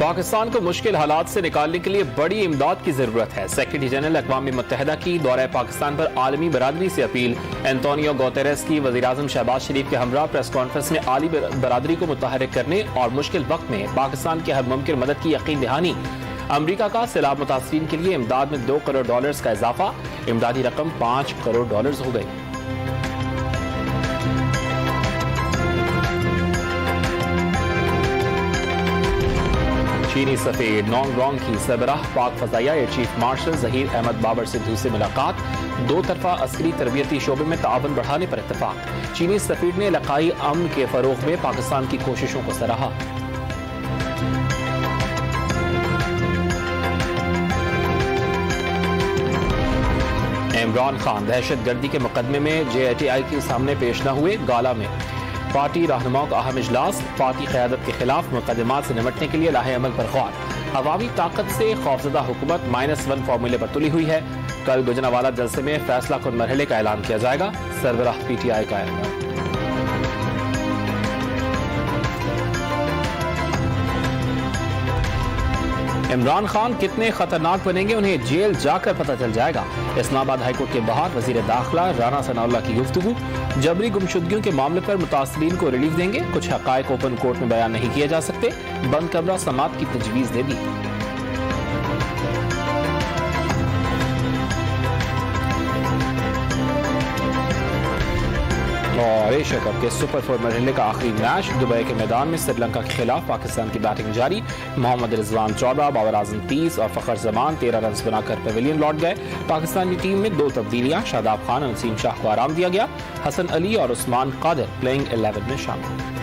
پاکستان کو مشکل حالات سے نکالنے کے لیے بڑی امداد کی ضرورت ہے. سیکرٹری جنرل اقوام متحدہ کی دورہ پاکستان پر عالمی برادری سے اپیل. اینٹونیو گوتیرس کی وزیر اعظم شہباز شریف کے ہمراہ پریس کانفرنس میں عالمی برادری کو متحرک کرنے اور مشکل وقت میں پاکستان کی ہر ممکن مدد کی یقین دہانی. امریکہ کا سیلاب متاثرین کے لیے امداد میں $2 کروڑ کا اضافہ. امدادی رقم $5 کروڑ ہو گئی. چینی سفیر نونگ رونگ کی سربراہ پاک فضائیہ air chief marshal Zaheer Ahmad Babar Sidhu سے ملاقات. دو طرفہ عسکری تربیتی شعبے میں تعاون بڑھانے پر اتفاق. چینی سفیر نے علاقائی امن کے فروغ میں پاکستان کی کوششوں کو سراہا. عمران خان دہشت گردی کے مقدمے میں JITI کے سامنے پیش نہ ہوئے. گالا میں پارٹی رہنماؤں کا اہم اجلاس. پارٹی قیادت کے خلاف مقدمات سے نمٹنے کے لیے لاہے عمل پر غور. عوامی طاقت سے خوفزدہ حکومت -1 فارمولے پر تلی ہوئی ہے. کل گوجرانوالہ جلسے میں فیصلہ کن مرحلے کا اعلان کیا جائے گا. سربراہ PTI کا اعلان. عمران خان کتنے خطرناک بنیں گے انہیں جیل جا کر پتہ چل جائے گا. اسلام آباد ہائی کورٹ کے باہر وزیر داخلہ رانا ثناء اللہ کی گفتگو. جبری گمشدگیوں کے معاملے پر متاثرین کو ریلیف دیں گے. کچھ حقائق اوپن کورٹ میں بیان نہیں کیے جا سکتے. بند کمرہ سماعت کی تجویز دے دی. اور ایشیا کپ کے سپر 4 مرحلے کا آخری میچ. دبئی کے میدان میں سری لنکا کے خلاف پاکستان کی بیٹنگ جاری. محمد رضوان 14، بابر اعظم 30 اور فخر زمان 13 رنز بنا کر پیویلین لوٹ گئے. پاکستانی ٹیم میں 2 تبدیلیاں. شاداب خان اور نسیم شاہ کو آرام دیا گیا. حسن علی اور عثمان قادر پلئنگ 11 میں شامل.